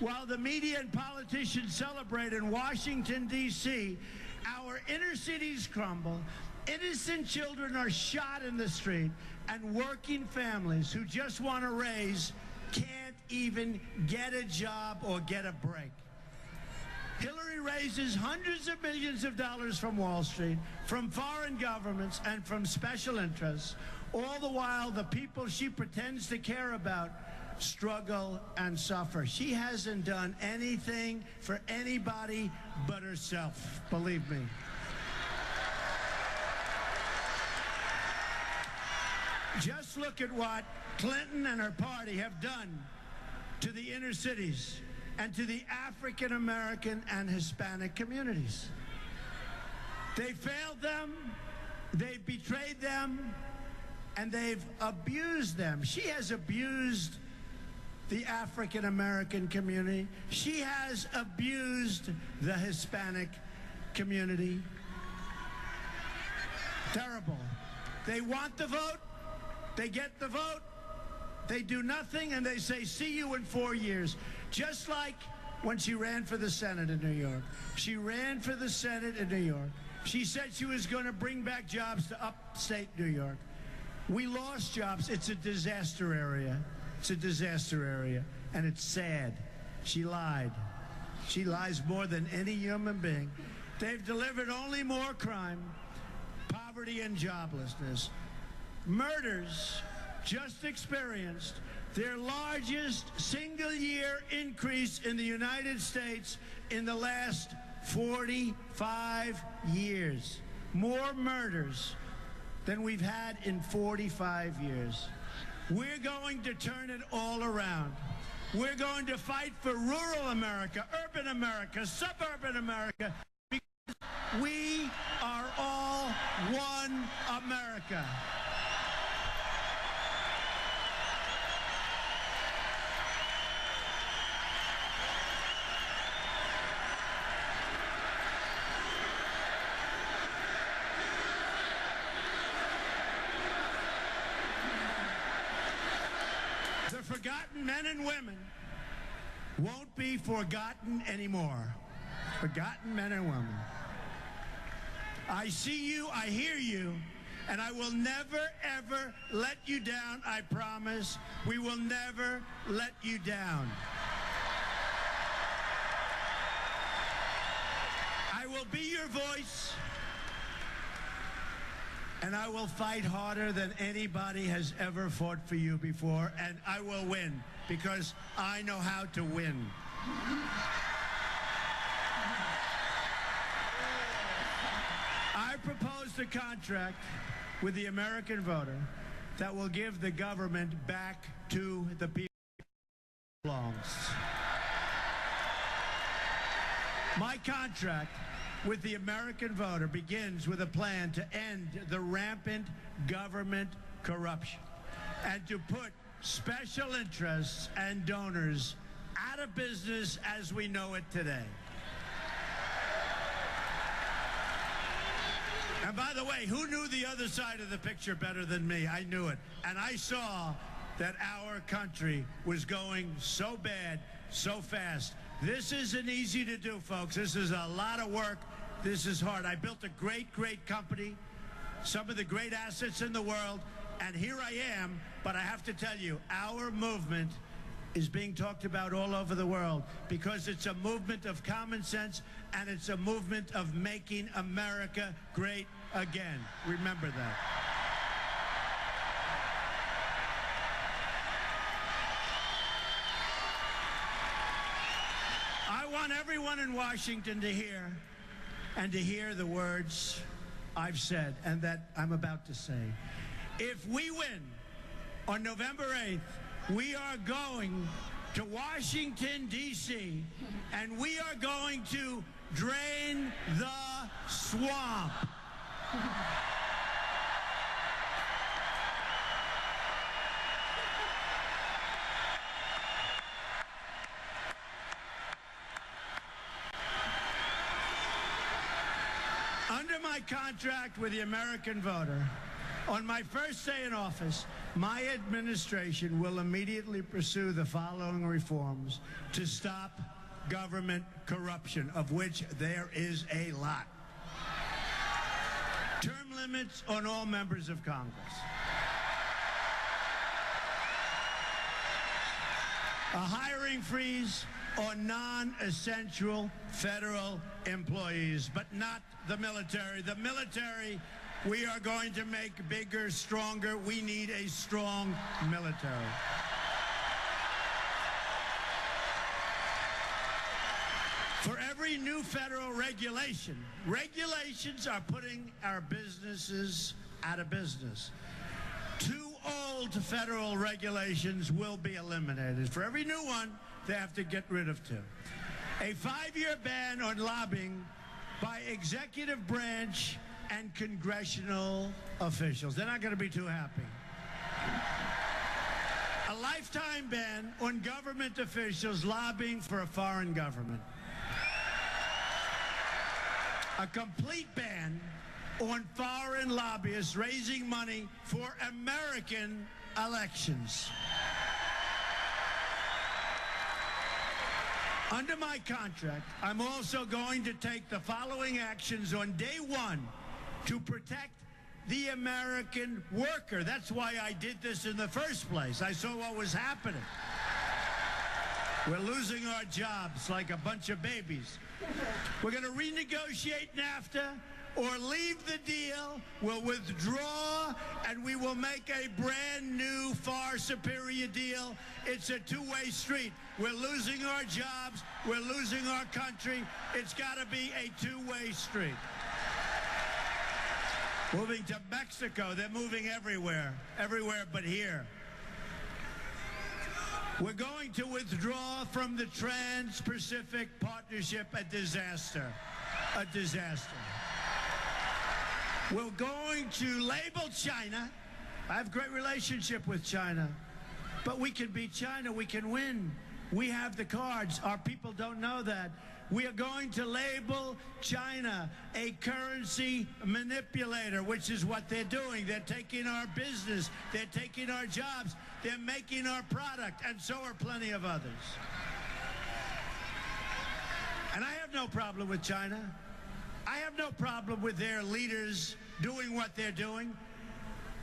While the media and politicians celebrate in Washington, D.C., our inner cities crumble, innocent children are shot in the street, and working families who just want to raise can't even get a job or get a break. Hillary raises hundreds of millions of dollars from Wall Street, from foreign governments, and from special interests. All the while, the people she pretends to care about struggle and suffer. She hasn't done anything for anybody but herself, believe me. Just look at what Clinton and her party have done to the inner cities and to the African American and Hispanic communities. They failed them, they've betrayed them, and they've abused them. She has abused the African American community. She has abused the Hispanic community. Terrible. They want the vote, they get the vote, they do nothing, and they say, see you in 4 years. Just like when she ran for the Senate in New York. She ran for the Senate in New York. She said she was going to bring back jobs to upstate New York. We lost jobs. It's a disaster area. It's a disaster area, and it's sad. She lied. She lies more than any human being. They've delivered only more crime, poverty, and joblessness. Murders just experienced their largest single-year increase in the United States in the last 45 years. More murders than we've had in 45 years. We're going to turn it all around. We're going to fight for rural America, urban America, suburban America, because we are all one America. Forgotten men and women won't be forgotten anymore. Forgotten men and women. I see you, I hear you, and I will never, ever let you down, I promise. We will never let you down. I will be your voice, and I will fight harder than anybody has ever fought for you before, and I will win, because I know how to win. I proposed a contract with the American voter that will give the government back to the people it belongs. My contract with the American voter begins with a plan to end the rampant government corruption and to put special interests and donors out of business as we know it today. And by the way, who knew the other side of the picture better than me? I knew it. And I saw that our country was going so bad, so fast. This isn't easy to do, folks. This is a lot of work. This is hard. I built a great, great company, some of the great assets in the world, and here I am. But I have to tell you, our movement is being talked about all over the world because it's a movement of common sense, and it's a movement of making America great again. Remember that. I want everyone in Washington to hear, and to hear the words I've said and that I'm about to say. If we win on November 8th, we are going to Washington, D.C., and we are going to drain the swamp. Under my contract with the American voter, on my first day in office, My administration will immediately pursue the following reforms to stop government corruption, of which there is a lot. Term limits on all members of Congress. A hiring freeze on non-essential federal employees, but not the military. The military, we are going to make bigger, stronger. We need a strong military. For every new federal regulation, regulations are putting our businesses out of business. 2 old federal regulations will be eliminated. For every new one, they have to get rid of 2. A 5-year ban on lobbying by executive branch and congressional officials. They're not going to be too happy. A lifetime ban on government officials lobbying for a foreign government. A complete ban on foreign lobbyists raising money for American elections. Under my contract, I'm also going to take the following actions on day 1 to protect the American worker. That's why I did this in the first place. I saw what was happening. We're losing our jobs like a bunch of babies. We're going to renegotiate NAFTA or leave the deal. We'll withdraw, and we will make a brand new, far superior deal. It's a two-way street. We're losing our jobs. We're losing our country. It's got to be a two-way street. Moving to Mexico. They're moving everywhere but here. We're going to withdraw from the Trans-Pacific Partnership. A disaster. A disaster. We're going to label China. I have a great relationship with China. But we can beat China. We can win. We have the cards. Our people don't know that. We are going to label China a currency manipulator, which is what they're doing. They're taking our business. They're taking our jobs. They're making our product, and so are plenty of others. And I have no problem with China. I have no problem with their leaders doing what they're doing.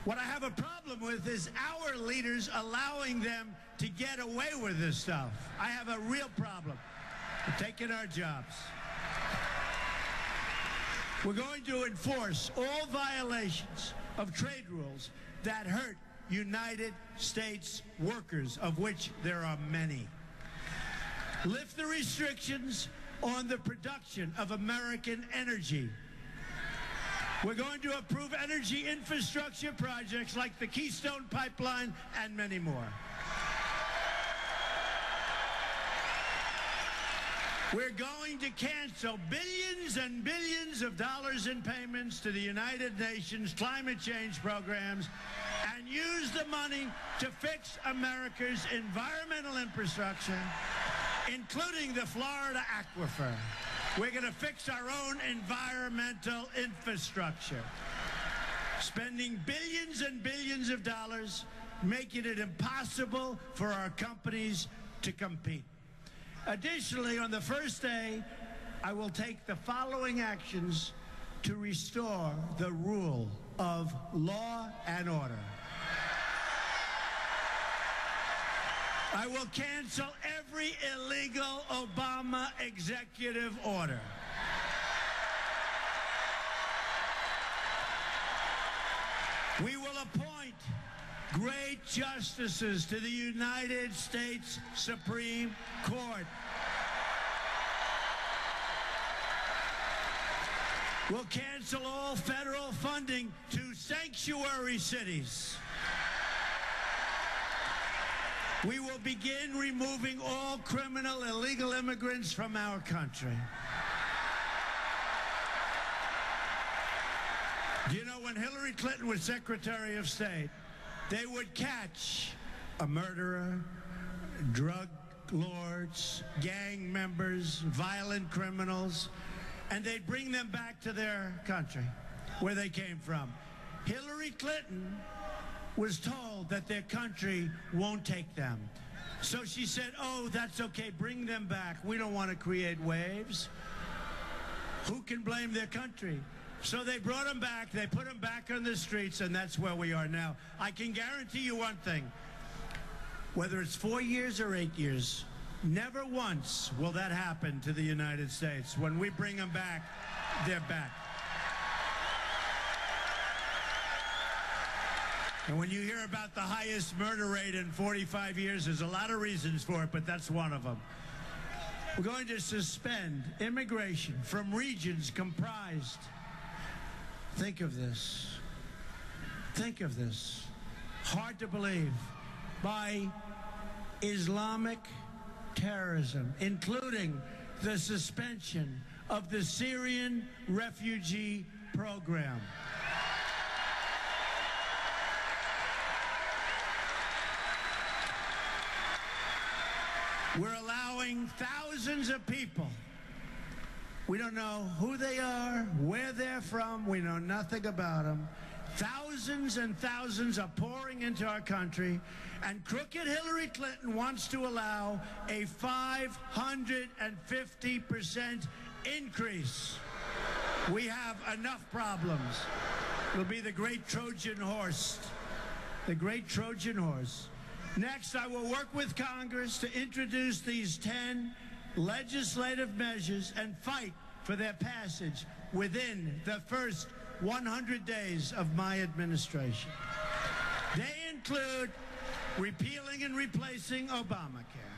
What I have a problem with is our leaders allowing them to get away with this stuff. I have a real problem. They're taking our jobs. We're going to enforce all violations of trade rules that hurt United States workers, of which there are many. Lift the restrictions on the production of American energy. We're going to approve energy infrastructure projects like the Keystone Pipeline and many more. We're going to cancel billions and billions of dollars in payments to the United Nations climate change programs and use the money to fix America's environmental infrastructure, including the Florida aquifer. We're going to fix our own environmental infrastructure, spending billions and billions of dollars, making it impossible for our companies to compete. Additionally, on the first day, I will take the following actions to restore the rule of law and order. I will cancel every illegal Obama executive order. We will appoint great justices to the United States Supreme Court. We'll cancel all federal funding to sanctuary cities. We will begin removing all criminal illegal immigrants from our country. Do you know when Hillary Clinton was Secretary of State, they would catch a murderer, drug lords, gang members, violent criminals, and they'd bring them back to their country, where they came from. Hillary Clinton was told that their country won't take them. So she said, oh, that's okay, bring them back. We don't want to create waves. Who can blame their country? So they brought them back, they put them back on the streets, and that's where we are now. I can guarantee you one thing. Whether it's 4 years or 8 years, never once will that happen to the United States. When we bring them back, they're back. And when you hear about the highest murder rate in 45 years, there's a lot of reasons for it, but that's one of them. We're going to suspend immigration from regions comprised, think of this, hard to believe, by Islamic terrorism, including the suspension of the Syrian refugee program. We're allowing thousands of people. We don't know who they are, where they're from. We know nothing about them. Thousands and thousands are pouring into our country, and crooked Hillary Clinton wants to allow a 550% increase. We have enough problems. It'll be the great Trojan horse. The great Trojan horse. Next, I will work with Congress to introduce these 10 legislative measures and fight for their passage within the first 100 days of my administration. They include repealing and replacing Obamacare,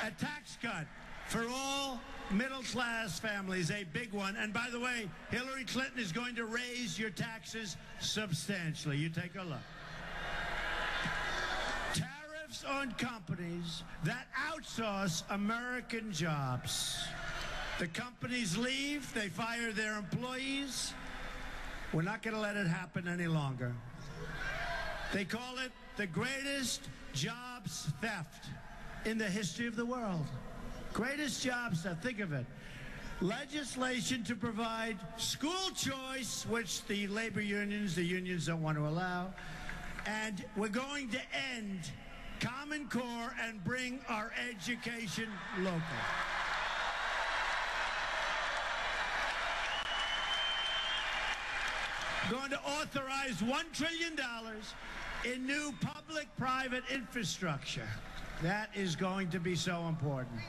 a tax cut for all middle-class families, a big one. And by the way, Hillary Clinton is going to raise your taxes substantially. You take a look. Tariffs on companies that outsource American jobs. The companies leave, they fire their employees. We're not going to let it happen any longer. They call it the greatest jobs theft in the history of the world. Greatest jobs theft, think of it. Legislation to provide school choice, which the labor unions, the unions don't want to allow. And we're going to end Common Core and bring our education local. Going to authorize $1 trillion in new public-private infrastructure. That is going to be so important.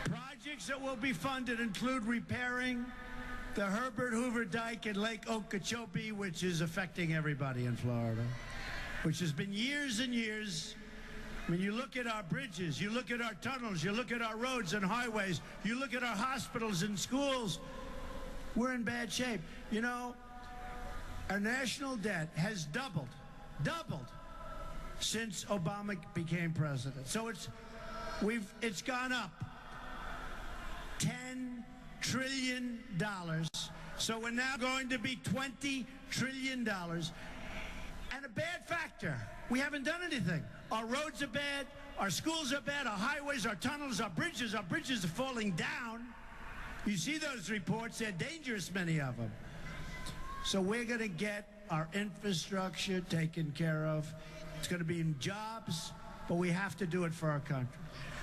Projects that will be funded include repairing the Herbert Hoover Dike at Lake Okeechobee, which is affecting everybody in Florida, which has been years and years. I mean, you look at our bridges, you look at our tunnels, you look at our roads and highways, you look at our hospitals and schools, we're in bad shape. You know, our national debt has doubled since Obama became president. So it's gone up $10 trillion. So we're now going to be $20 trillion. And a bad factor, we haven't done anything. Our roads are bad, our schools are bad, our highways, our tunnels, our bridges are falling down. You see those reports, they're dangerous, many of them. So we're going to get our infrastructure taken care of. It's going to be in jobs, but we have to do it for our country.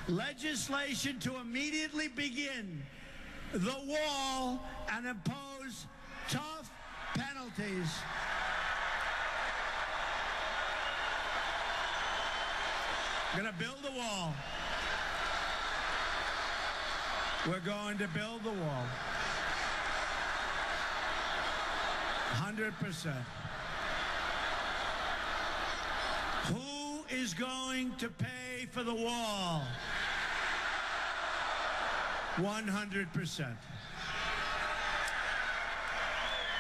Legislation to immediately begin the wall and impose tough penalties. We're going to build the wall. We're going to build the wall. 100%. Who is going to pay for the wall? 100%.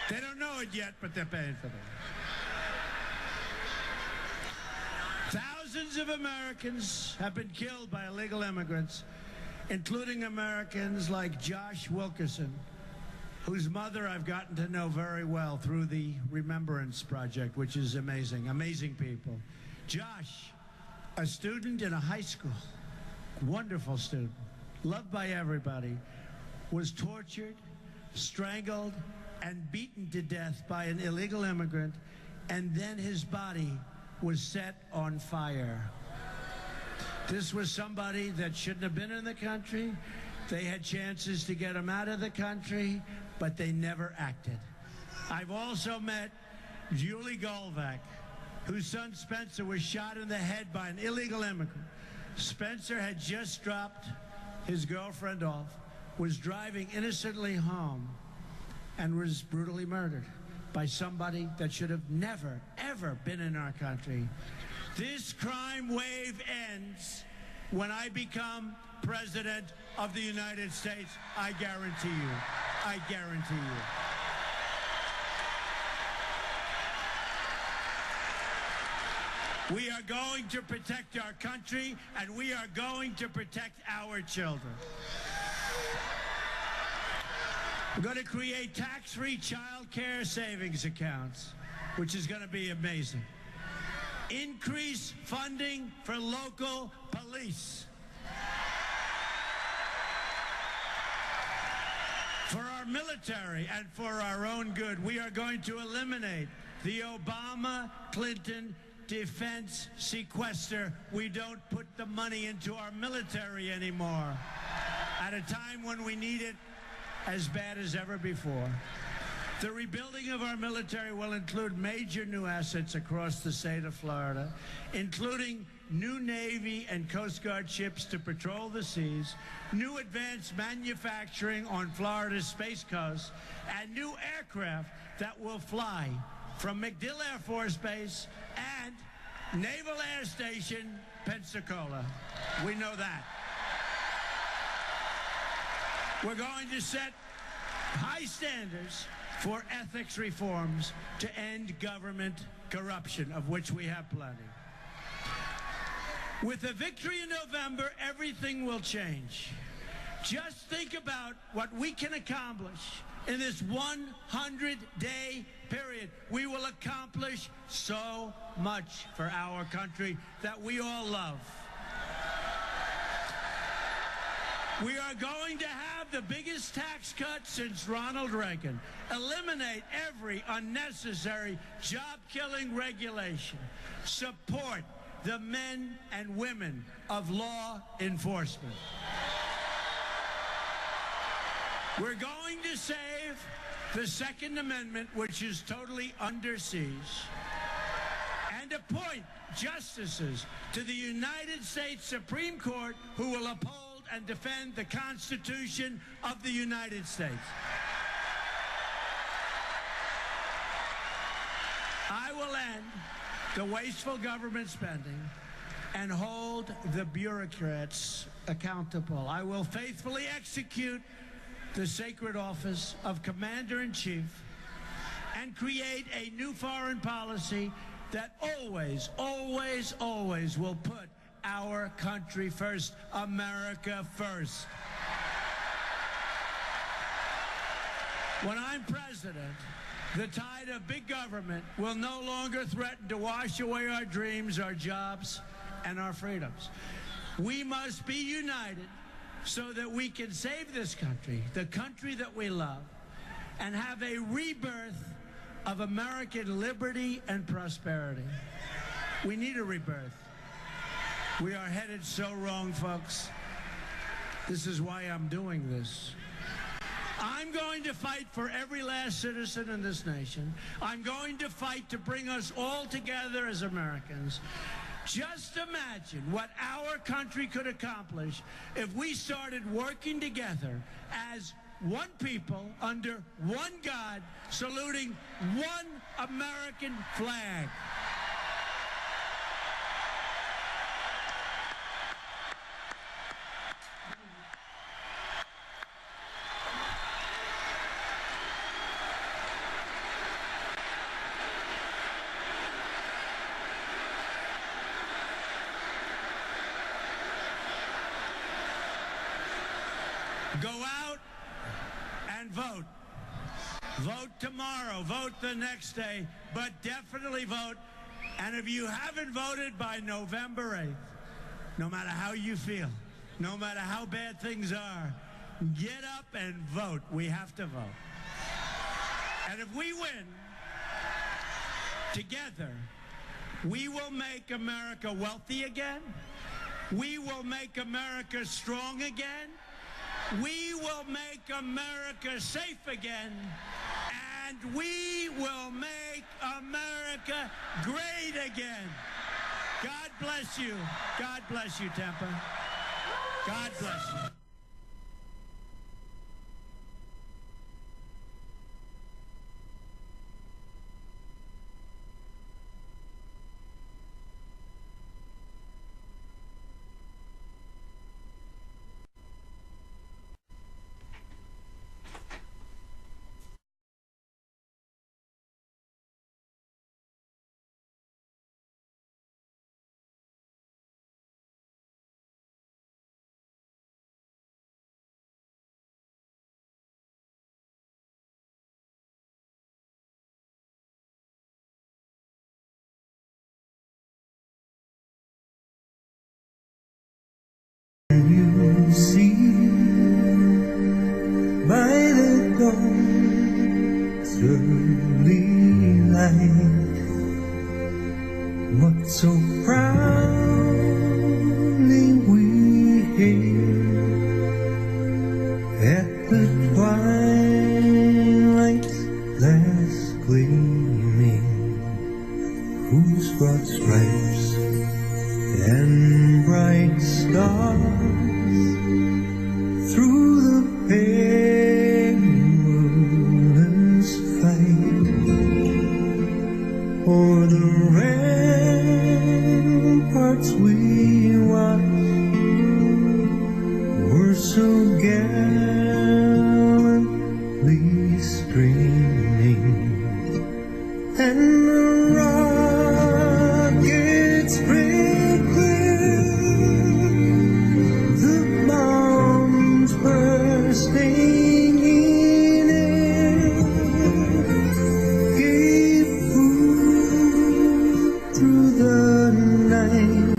They don't know it yet, but they're paying for it. Thousands of Americans have been killed by illegal immigrants, including Americans like Josh Wilkerson, whose mother I've gotten to know very well through the Remembrance Project, which is amazing, amazing people. Josh, a student in a high school, wonderful student, loved by everybody, was tortured, strangled, and beaten to death by an illegal immigrant and then his body was set on fire. This was somebody that shouldn't have been in the country. They had chances to get him out of the country, but they never acted. I've also met Julie Goldvac, whose son Spencer was shot in the head by an illegal immigrant. Spencer had just dropped his girlfriend off, was driving innocently home, and was brutally murdered by somebody that should have never, ever been in our country. This crime wave ends when I become President of the United States. I guarantee you. I guarantee you. We are going to protect our country, and we are going to protect our children. We're going to create tax-free child care savings accounts, which is going to be amazing. Increase funding for local police. For our military and for our own good, we are going to eliminate the Obama-Clinton defense sequester. We don't put the money into our military anymore at a time when we need it as bad as ever before. The rebuilding of our military will include major new assets across the state of Florida, including new Navy and Coast Guard ships to patrol the seas, new advanced manufacturing on Florida's Space Coast, and new aircraft that will fly from MacDill Air Force Base and Naval Air Station, Pensacola. We know that. We're going to set high standards for ethics reforms to end government corruption, of which we have plenty. With a victory in November, everything will change. Just think about what we can accomplish in this 100-day period. We will accomplish so much for our country that we all love. We are going to have the biggest tax cut since Ronald Reagan. Eliminate every unnecessary job-killing regulation. Support the men and women of law enforcement. We're going to save the Second Amendment, which is totally under siege, and appoint justices to the United States Supreme Court who will uphold and defend the Constitution of the United States. I will end the wasteful government spending and hold the bureaucrats accountable. I will faithfully execute the sacred office of Commander-in-Chief and create a new foreign policy that always, always, always will put our country first. America first. When I'm president, the tide of big government will no longer threaten to wash away our dreams, our jobs, and our freedoms. We must be united so that we can save this country, the country that we love, and have a rebirth of American liberty and prosperity. We need a rebirth. We are headed so wrong, folks. This is why I'm doing this. I'm going to fight for every last citizen in this nation. I'm going to fight to bring us all together as Americans. Just imagine what our country could accomplish if we started working together as one people under one God, saluting one American flag. Go out and vote. Vote tomorrow. Vote the next day. But definitely vote. And if you haven't voted by November 8th, no matter how you feel, no matter how bad things are, get up and vote. We have to vote. And if we win, Together, we will make America wealthy again. We will make America strong again. We will make America safe again. And we will make America great again. God bless you. God bless you, Tampa. God bless you. You see by the dawn's early light what so proudly we hailed at the twilight's last gleaming, whose broad stripes and bright stars through the perilous fight o'er the ramparts we watched were so gallantly streaming, and the rockets break clear, the bombs bursting in air gave proof through the night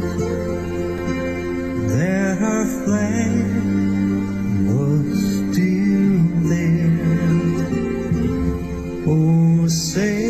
that our flag was still there. Oh, say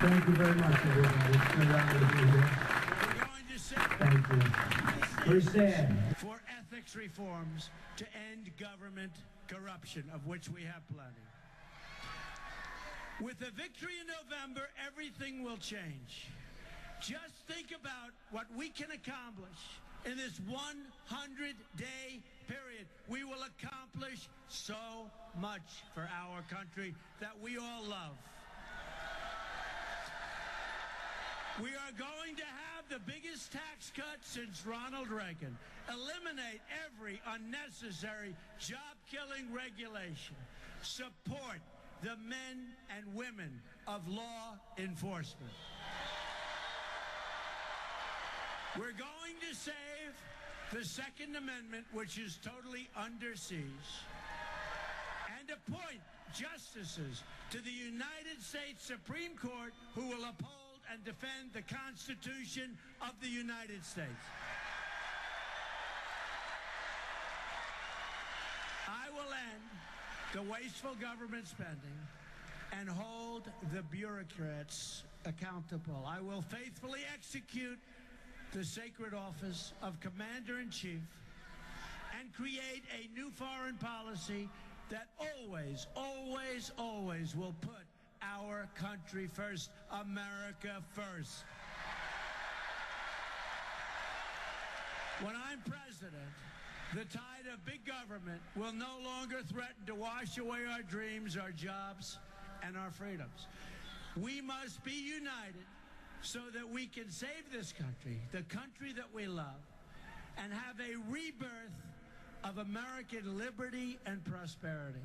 Thank you very much, everybody. It's been an honor to be here. We're going to say Thank you. We stand. for ethics reforms to end government corruption, of which we have plenty. With a victory in November, everything will change. Just think about what we can accomplish in this 100-day period. We will accomplish so much for our country that we all love. We are going to have the biggest tax cut since Ronald Reagan. Eliminate every unnecessary job-killing regulation. Support the men and women of law enforcement. We're going to save the Second Amendment, which is totally under siege, and appoint justices to the United States Supreme Court who will uphold and defend the Constitution of the United States. I will end the wasteful government spending and hold the bureaucrats accountable. I will faithfully execute the sacred office of Commander-in-Chief and create a new foreign policy that always, always, always will put our country first, America first. When I'm president, the tide of big government will no longer threaten to wash away our dreams, our jobs, and our freedoms. We must be united so that we can save this country, the country that we love, and have a rebirth of American liberty and prosperity.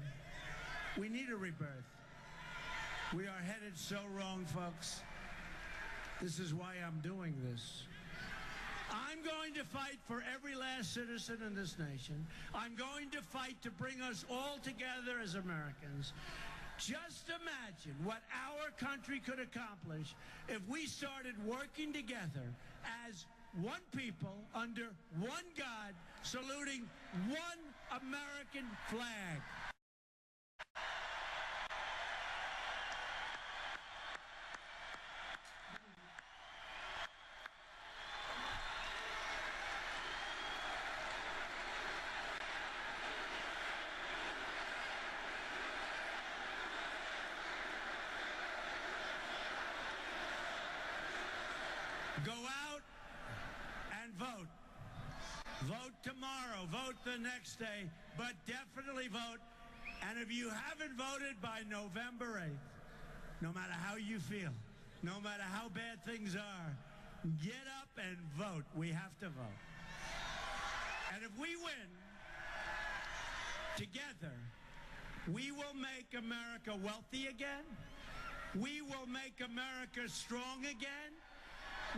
We need a rebirth. We are headed so wrong, folks. This is why I'm doing this. I'm going to fight for every last citizen in this nation. I'm going to fight to bring us all together as Americans. Just imagine what our country could accomplish if we started working together as one people under one God, saluting one American flag. Go out and vote. Vote tomorrow. Vote the next day. But definitely vote. And if you haven't voted by November 8th, no matter how you feel, no matter how bad things are, get up and vote. We have to vote. And if we win, together, we will make America wealthy again. We will make America strong again.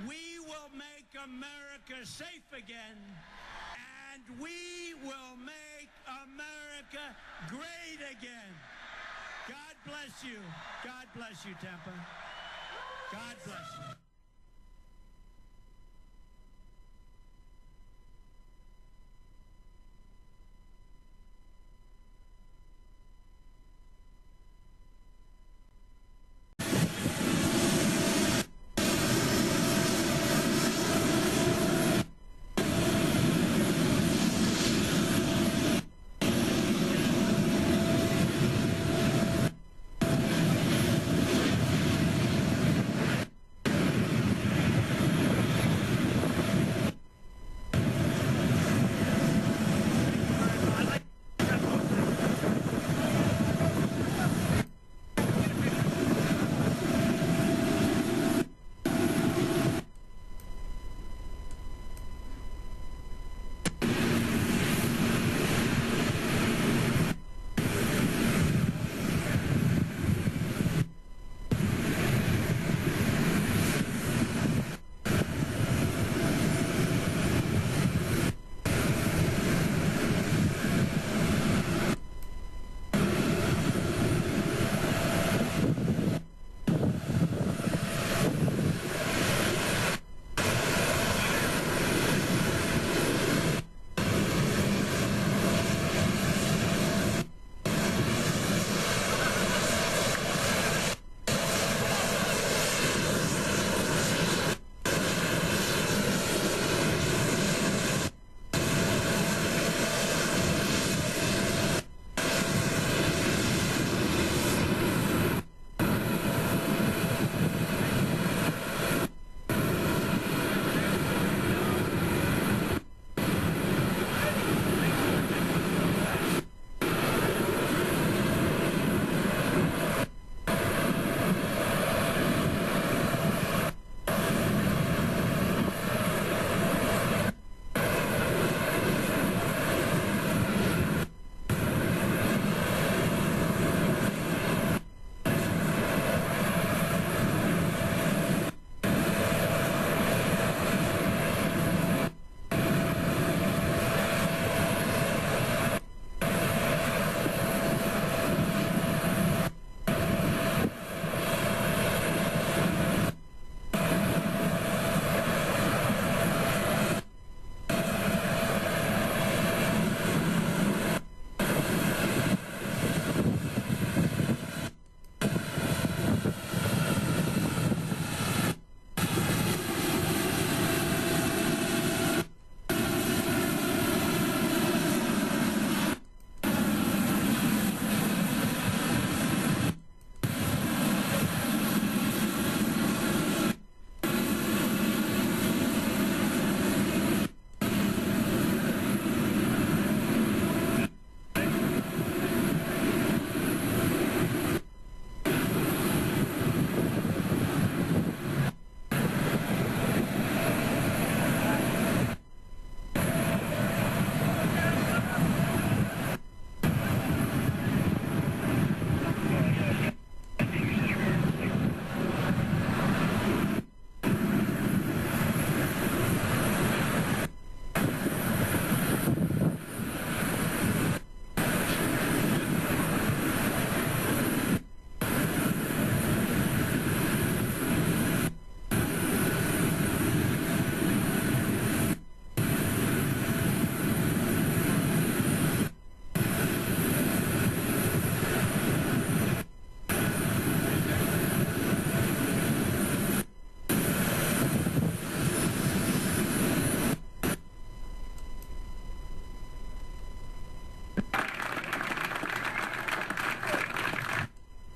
We will make America safe again, and we will make America great again. God bless you. God bless you, Tampa. God bless you.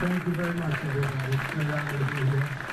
Thank you very much, everybody. It's been an honor to be here.